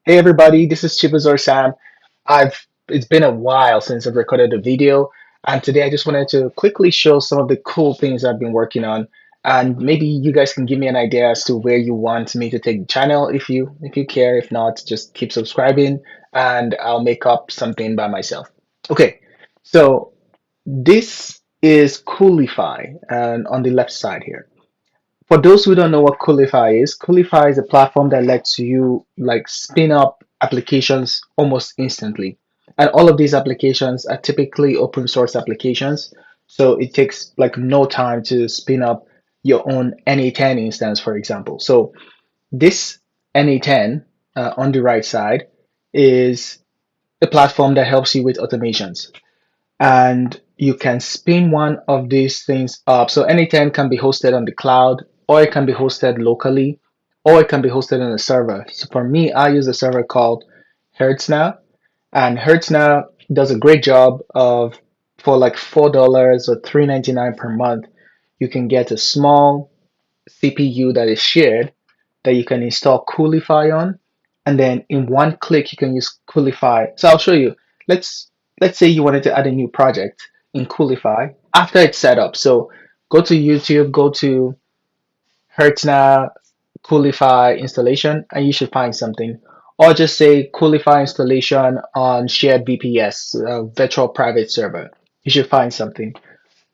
Hey everybody, this is Chibizor Sam. It's been a while since I've recorded a video, and today I just wanted to quickly show some of the cool things I've been working on, and maybe you guys can give me an idea as to where you want me to take the channel if you care. If not, just keep subscribing and I'll make up something by myself. Okay, so this is Coolify, and on the left side here. For those who don't know what Coolify is a platform that lets you like spin up applications almost instantly. And all of these applications are typically open source applications. So it takes like no time to spin up your own NA10 instance, for example. So this NA10 on the right side is a platform that helps you with automations, and you can spin one of these things up. So anything can be hosted on the cloud, or it can be hosted locally, or it can be hosted on a server. So for me, I use a server called Hertzner, and Hertzner does a great job of for like $4 or $3.99 per month. You can get a small CPU that is shared that you can install Coolify on, and then in one click you can use Coolify. So I'll show you. Let's say you wanted to add a new project in Coolify after it's set up. So go to YouTube, go to Hertzner Coolify installation, and you should find something. Or just say Coolify installation on shared VPS, virtual private server. You should find something.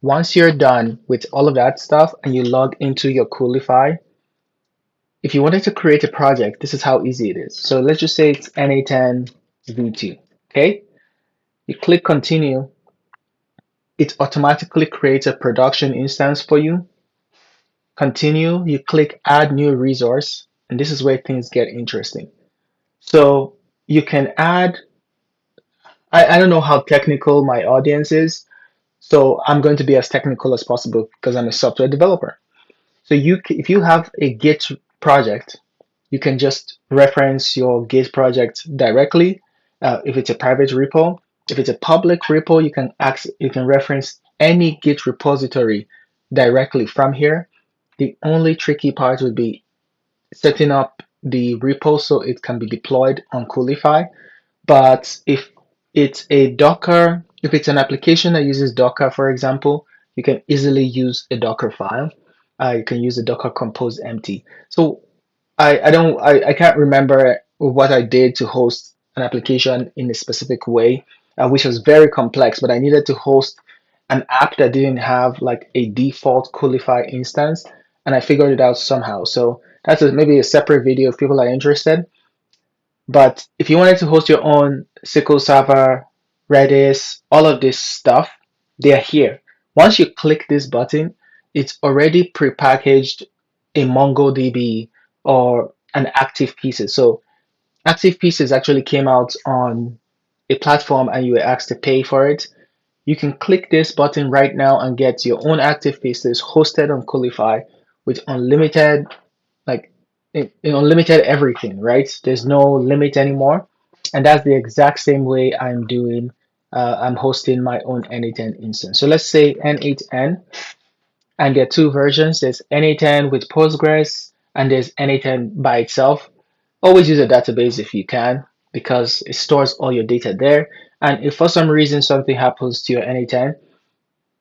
Once you're done with all of that stuff and you log into your Coolify, if you wanted to create a project, this is how easy it is. So let's just say it's NA10 V2. Okay, you click continue, it automatically creates a production instance for you. Continue, you click add new resource, and this is where things get interesting. So you can add, I don't know how technical my audience is, so I'm going to be as technical as possible because I'm a software developer. So if you have a Git project, you can just reference your Git project directly. If it's a private repo, if it's a public repo, you can reference any Git repository directly from here. The only tricky part would be setting up the repo so it can be deployed on Coolify. But if it's an application that uses Docker, for example, you can easily use a Docker file. You can use a Docker compose empty. So I can't remember what I did to host an application in a specific way, which was very complex, but I needed to host an app that didn't have like a default Coolify instance, and I figured it out somehow. So maybe a separate video if people are interested. But if you wanted to host your own SQL Server, Redis, all of this stuff, they are here. Once you click this button, it's already prepackaged a MongoDB or an active pieces. So active pieces actually came out on a platform and you were asked to pay for it. You can click this button right now and get your own active pieces hosted on Coolify with unlimited like in unlimited everything, right? There's no limit anymore, and that's the exact same way I'm doing. I'm hosting my own N8N instance. So let's say N8N, and there are two versions. There's N8N with Postgres, and there's N8N by itself. Always use a database if you can, because it stores all your data there. And if for some reason something happens to your N8N,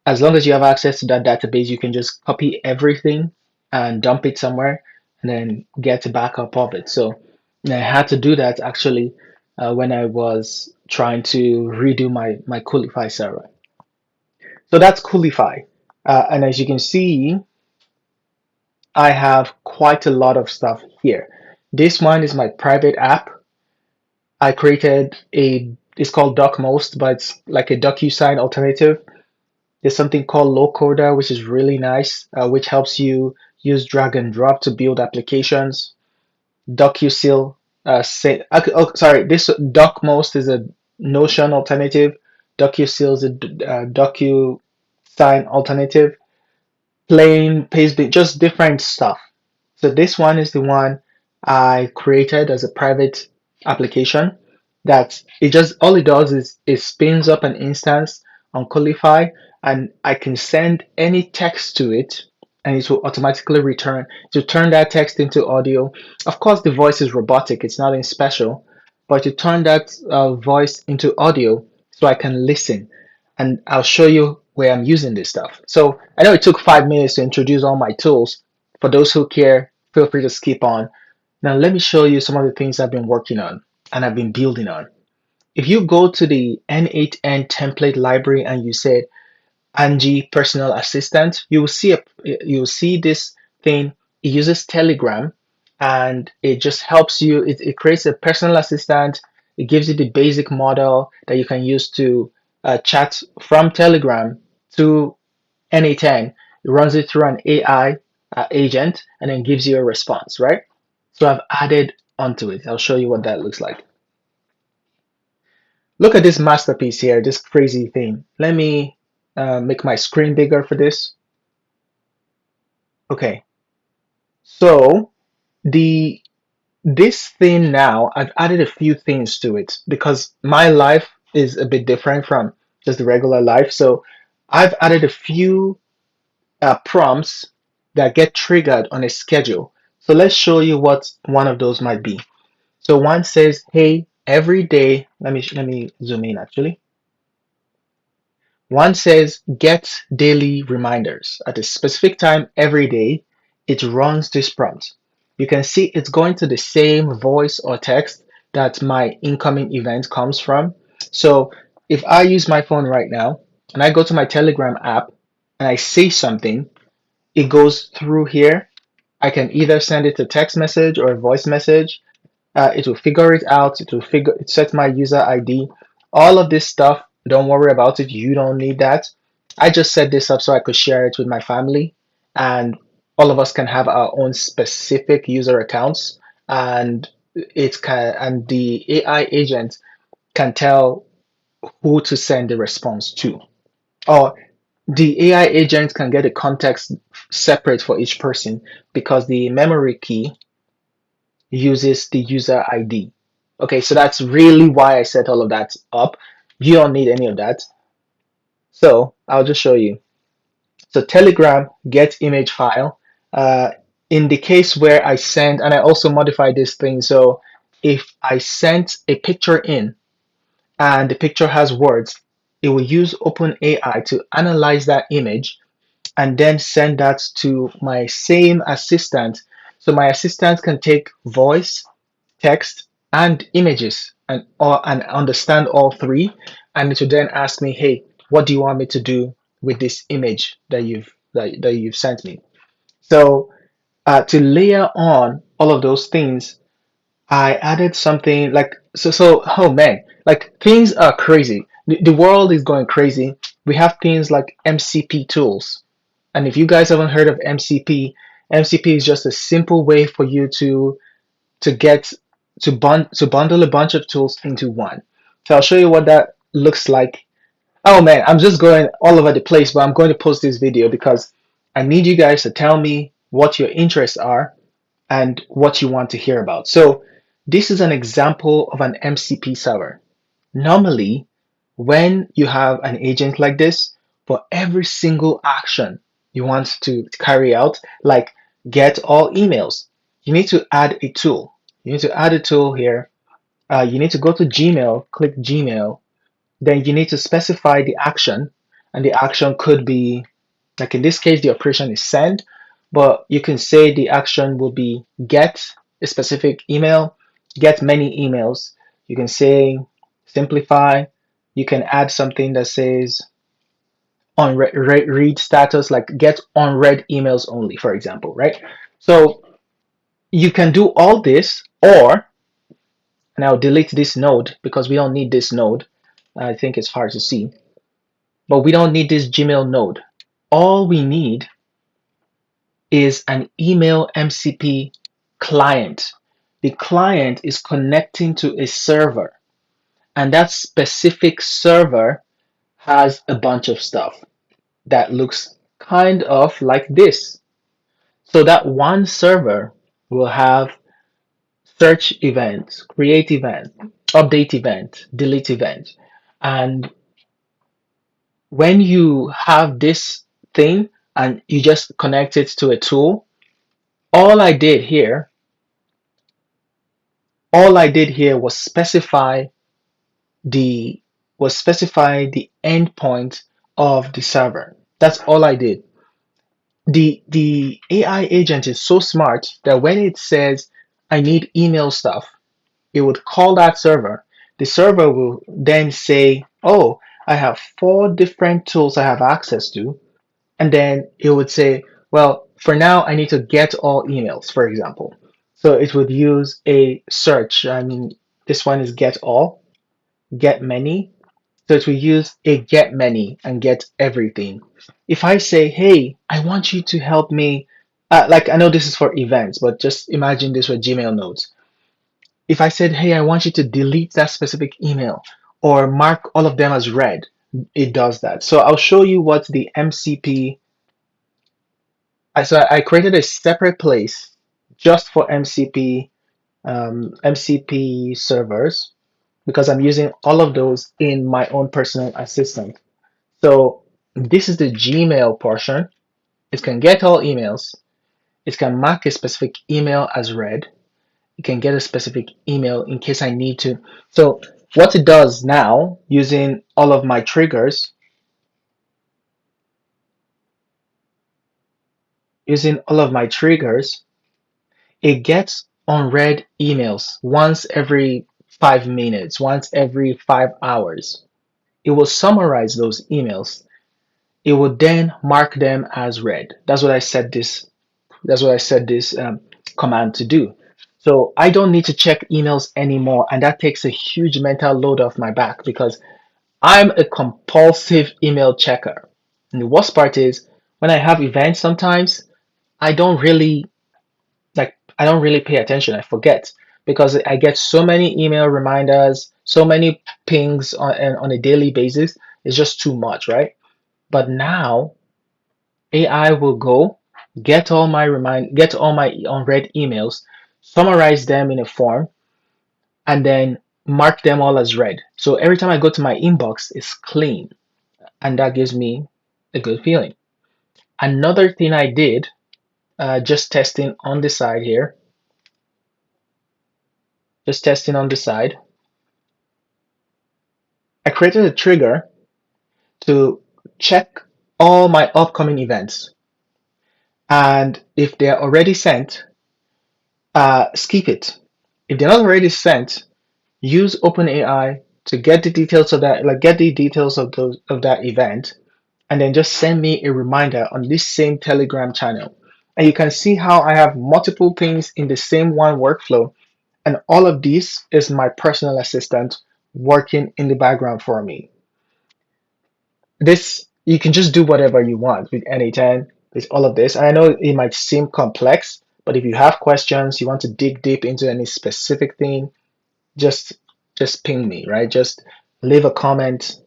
as long as you have access to that database, you can just copy everything and dump it somewhere and then get a backup of it. So I had to do that actually when I was trying to redo my Coolify server. So that's Coolify. And as you can see, I have quite a lot of stuff here. This one is my private app. I created it's called DocMost, but it's like a DocuSign alternative. There's something called Locoder, which is really nice, which helps you use drag and drop to build applications. DocuSeal, sorry, this DocMost is a Notion alternative. DocuSeal is a DocuSign alternative. Plain, Pastebin, just different stuff. So this one is the one I created as a private application that it just all it does is it spins up an instance on Coolify, and I can send any text to it and it will automatically return to turn that text into audio. Of course, the voice is robotic, it's nothing special, but to turn that voice into audio so I can listen. And I'll show you where I'm using this stuff. So I know it took 5 minutes to introduce all my tools. For those who care, feel free to skip on. Now let me show you some of the things I've been working on and I've been building on. If you go to the N8N template library and you said Angie personal assistant, you will see this thing. It uses Telegram and it just helps you. It creates a personal assistant. It gives you the basic model that you can use to chat from Telegram to N8N. It runs it through an AI agent and then gives you a response, right? So I've added onto it. I'll show you what that looks like. Look at this masterpiece here, this crazy thing. Let me make my screen bigger for this. Okay, so the this thing now, I've added a few things to it because my life is a bit different from just the regular life. So I've added a few prompts that get triggered on a schedule. So let's show you what one of those might be. So one says, "Hey, every day." Let me zoom in actually. One says get daily reminders at a specific time every day. It runs this prompt. You can see it's going to the same voice or text that my incoming event comes from. So if I use my phone right now and I go to my Telegram app and I say something, it goes through here. I can either send it a text message or a voice message. It will figure it out. It sets my user ID. All of this stuff, don't worry about it. You don't need that. I just set this up so I could share it with my family, and all of us can have our own specific user accounts. And the AI agent can tell who to send the response to, or the AI agent can get a context separate for each person because the memory key uses the user ID. Okay, so that's really why I set all of that up. You don't need any of that. So I'll just show you. So Telegram get image file. Uh, in the case where I send, and I also modify this thing. So if I sent a picture in and the picture has words, it will use OpenAI to analyze that image and then send that to my same assistant. So my assistant can take voice, text, and images and understand all three. And it will then ask me, hey, what do you want me to do with this image that you've sent me? So to layer on all of those things, I added something like oh man, like things are crazy. The world is going crazy. We have things like MCP tools. And if you guys haven't heard of MCP, MCP is just a simple way for you to get to bundle a bunch of tools into one. So I'll show you what that looks like. Oh man, I'm just going all over the place, but I'm going to post this video because I need you guys to tell me what your interests are and what you want to hear about. So this is an example of an MCP server. Normally, when you have an agent like this, for every single action you want to carry out, like get all emails, you need to add a tool. You need to add a tool here. You need to go to Gmail, click Gmail, then you need to specify the action, and the action could be, like in this case, the operation is send, but you can say the action will be get a specific email, get many emails. You can say simplify. You can add something that says on read status, like get unread emails only, for example, right? So you can do all this, or, and I'll delete this node because we don't need this node. I think it's hard to see, but we don't need this Gmail node. All we need is an email MCP client. The client is connecting to a server, and that specific server has a bunch of stuff that looks kind of like this. So that one server will have search event, create event, update event, delete event. And when you have this thing and you just connect it to a tool, all I did here All I did here was the specify the endpoint of the server. That's all I did. The AI agent is so smart that when it says I need email stuff, it would call that server. The server will then say, "Oh, I have four different tools I have access to," and then it would say, "Well, for now, I need to get all emails," for example. So it would use a search. I mean, this one is get all, get many. So it will use a get many and get everything. If I say, "Hey, I want you to help me," like I know this is for events, but just imagine this for Gmail notes. If I said, "Hey, I want you to delete that specific email or mark all of them as read," it does that. So I'll show you what the MCP. So I created a separate place just for MCP servers because I'm using all of those in my own personal assistant. So this is the Gmail portion. It can get all emails. It can mark a specific email as read. It can get a specific email in case I need to. So what it does now, using all of my triggers, it gets unread emails once every 5 minutes, once every 5 hours. It will summarize those emails. It will then mark them as read. That's what I set this command to do. So I don't need to check emails anymore, and that takes a huge mental load off my back because I'm a compulsive email checker. And the worst part is when I have events sometimes, I don't really I don't really pay attention. I forget because I get so many email reminders, so many pings on a daily basis. It's just too much, right? But now AI will go get all my unread emails, summarize them in a form, and then mark them all as read. So every time I go to my inbox, it's clean, and that gives me a good feeling. Another thing I did, just testing on the side here, just testing on the side, I created a trigger to check all my upcoming events. And if they're already sent, skip it. If they're not already sent, use OpenAI to get the details of that, like get the details of those of that event, and then just send me a reminder on this same Telegram channel. And you can see how I have multiple things in the same one workflow, and all of this is my personal assistant working in the background for me. This you can just do whatever you want with N8N, with all of this. And I know it might seem complex, but if you have questions, you want to dig deep into any specific thing, just just ping me, right? Just leave a comment.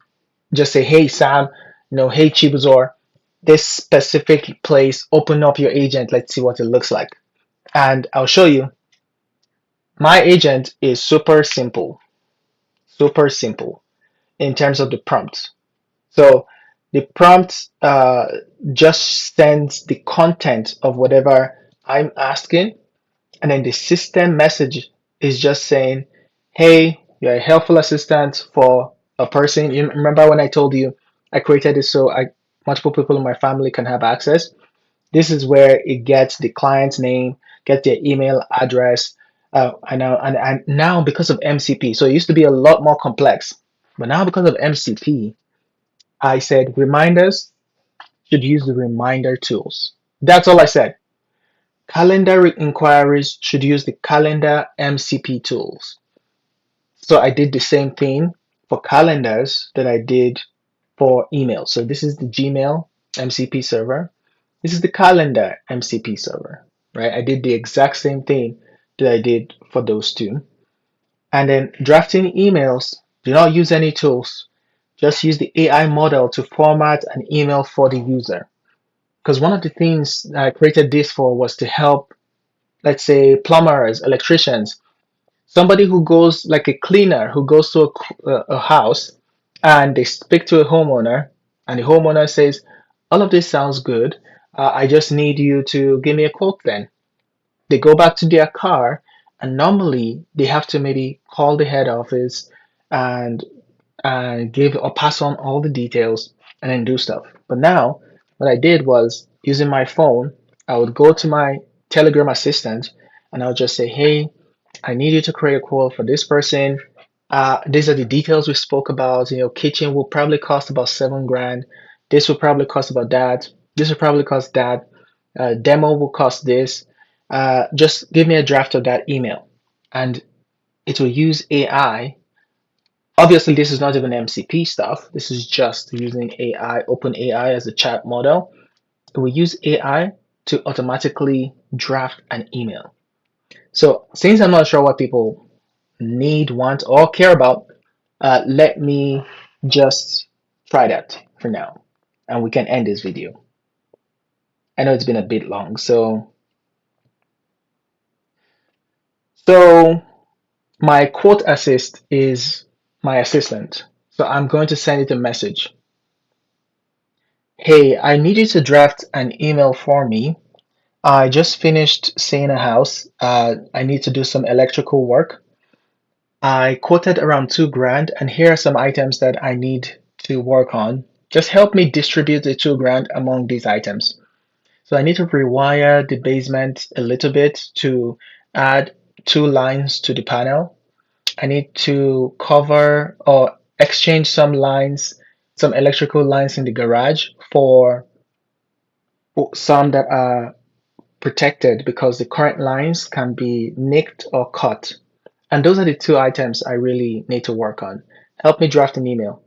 Just say, "Hey Sam, hey Chibizor, this specific place, open up your agent. Let's see what it looks like." And I'll show you. My agent is super simple in terms of the prompt. So the prompt just sends the content of whatever I'm asking, and then the system message is just saying, "Hey, you're a helpful assistant for a person." You remember when I told you I created this so multiple people in my family can have access? This is where it gets the client's name, get their email address, and now because of MCP, so it used to be a lot more complex, but now because of MCP, I said reminders should use the reminder tools. That's all I said. Calendar inquiries should use the calendar MCP tools. So I did the same thing for calendars that I did for email. So this is the Gmail MCP server. This is the calendar MCP server, right? I did the exact same thing that I did for those two. And then drafting emails, do not use any tools. Just use the AI model to format an email for the user. Because one of the things I created this for was to help, let's say, plumbers, electricians, somebody who goes like a cleaner who goes to a house and they speak to a homeowner, and the homeowner says, "All of this sounds good. I just need you to give me a quote then." They go back to their car And normally they have to maybe call the head office and give or pass on all the details and then do stuff. But now what I did was using my phone, I would go to my Telegram assistant and I would just say, hey, I need you to create a quote for this person. These are the details we spoke about. Kitchen will probably cost about 7 grand. This will probably cost about that. This will probably cost that. Demo will cost this. Just give me a draft of that email, and it will use AI. Obviously, this is not even MCP stuff. This is just using AI, open AI as a chat model. It will use AI to automatically draft an email. So since I'm not sure what people need, want, or care about, let me just try that for now, and we can end this video. I know it's been a bit long, so my quote assist is my assistant. So I'm going to send it a message. Hey, I need you to draft an email for me. I just finished seeing a house. I need to do some electrical work. I quoted around 2 grand, and here are some items that I need to work on. Just help me distribute the 2 grand among these items. So I need to rewire the basement a little bit to add 2 lines to the panel. I need to cover or exchange some lines, some electrical lines in the garage for some that are protected because the current lines can be nicked or cut. And those are the 2 items I really need to work on. Help me draft an email.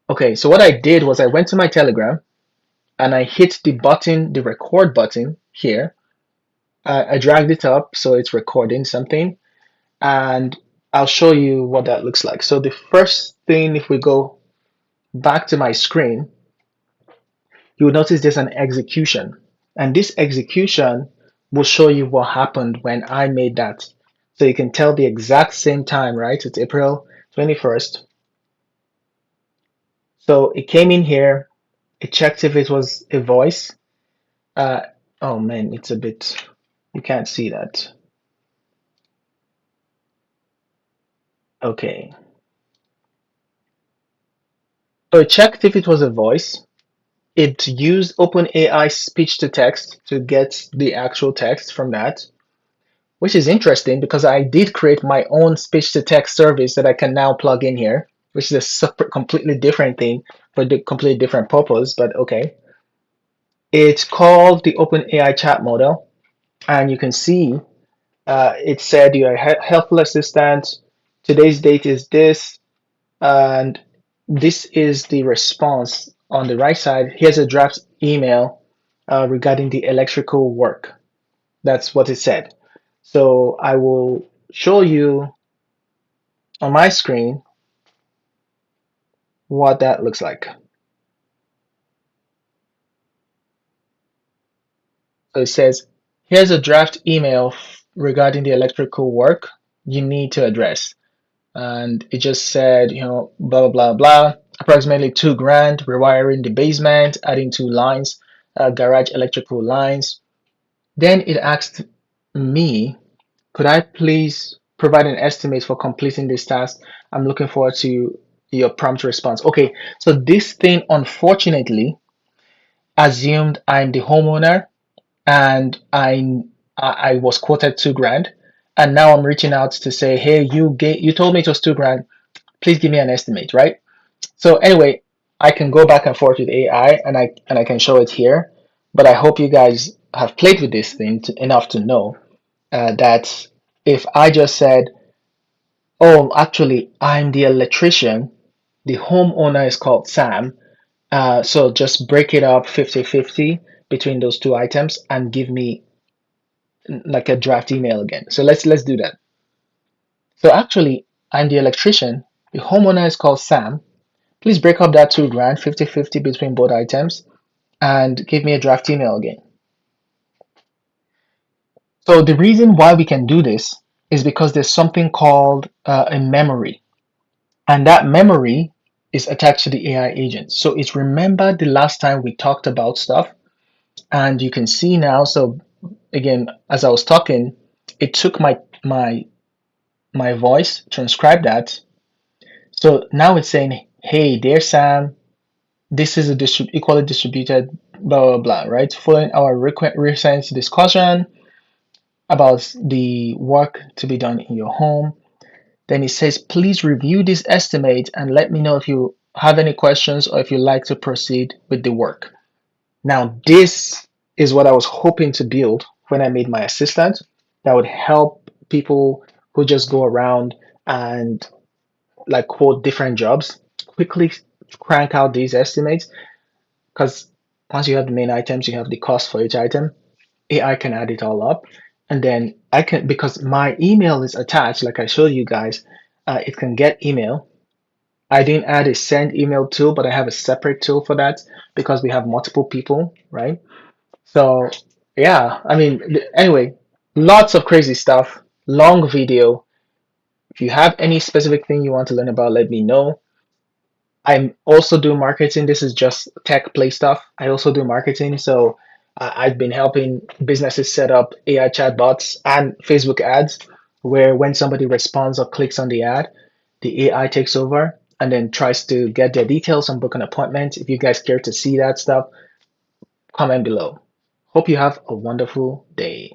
Okay, so what I did was I went to my Telegram and I hit the button, the record button here. I dragged it up so it's recording something, and I'll show you what that looks like. So the first thing, if we go back to my screen, you will notice there's an execution. And this execution will show you what happened when I made that. So you can tell the exact same time, right? It's April 21st. So it came in here, it checked if it was a voice. Uh, oh man, it's a bit, you can't see that. Okay. So it checked if it was a voice. It used OpenAI speech to text to get the actual text from that, which is interesting because I did create my own speech to text service that I can now plug in here, which is a separate, completely different thing for the completely different purpose, but okay. It's called the OpenAI chat model, and you can see it said you're a helpful assistant. Today's date is this, and this is the response on the right side. Here's a draft email regarding the electrical work. That's what it said. So I will show you on my screen what that looks like. So it says, here's a draft email regarding the electrical work you need to address. And it just said, blah, blah, blah, blah, approximately 2 grand, rewiring the basement, adding 2 lines, garage electrical lines. Then it asked me, could I please provide an estimate for completing this task? I'm looking forward to your prompt response. Okay, so this thing unfortunately assumed I'm the homeowner and I was quoted 2 grand, and now I'm reaching out to say, hey, you told me it was 2 grand. Please give me an estimate, right? So anyway, I can go back and forth with AI, and I can show it here. But I hope you guys have played with this thing enough to know that if I just said, oh, actually, I'm the electrician, the homeowner is called Sam, so just break it up 50-50 between those 2 items and give me like a draft email again. So let's do that. So actually, I'm the electrician, the homeowner is called Sam. Please break up that 2 grand 50-50 between both items and give me a draft email again. So the reason why we can do this is because there's something called a memory, and that memory is attached to the AI agent. So it's remembered the last time we talked about stuff, and you can see now. So again, as I was talking, it took my voice, transcribed that. So now it's saying, "Hey, dear Sam, this is a equally distributed blah blah blah," right? Following our recent discussion about the work to be done in your home. Then it says, "Please review this estimate and let me know if you have any questions or if you'd like to proceed with the work." Now, this is what I was hoping to build when I made my assistant that would help people who just go around and like quote different jobs quickly crank out these estimates, because once you have the main items, you have the cost for each item. AI can add it all up, and then I can, because my email is attached, like I showed you guys, it can get email. I didn't add a send email tool, but I have a separate tool for that because we have multiple people, right? So yeah, I mean, anyway, lots of crazy stuff. Long video. If you have any specific thing you want to learn about, let me know. I'm also doing marketing. This is just tech play stuff. I also do marketing. So I've been helping businesses set up AI chatbots and Facebook ads where when somebody responds or clicks on the ad, the AI takes over and then tries to get their details and book an appointment. If you guys care to see that stuff, comment below. Hope you have a wonderful day.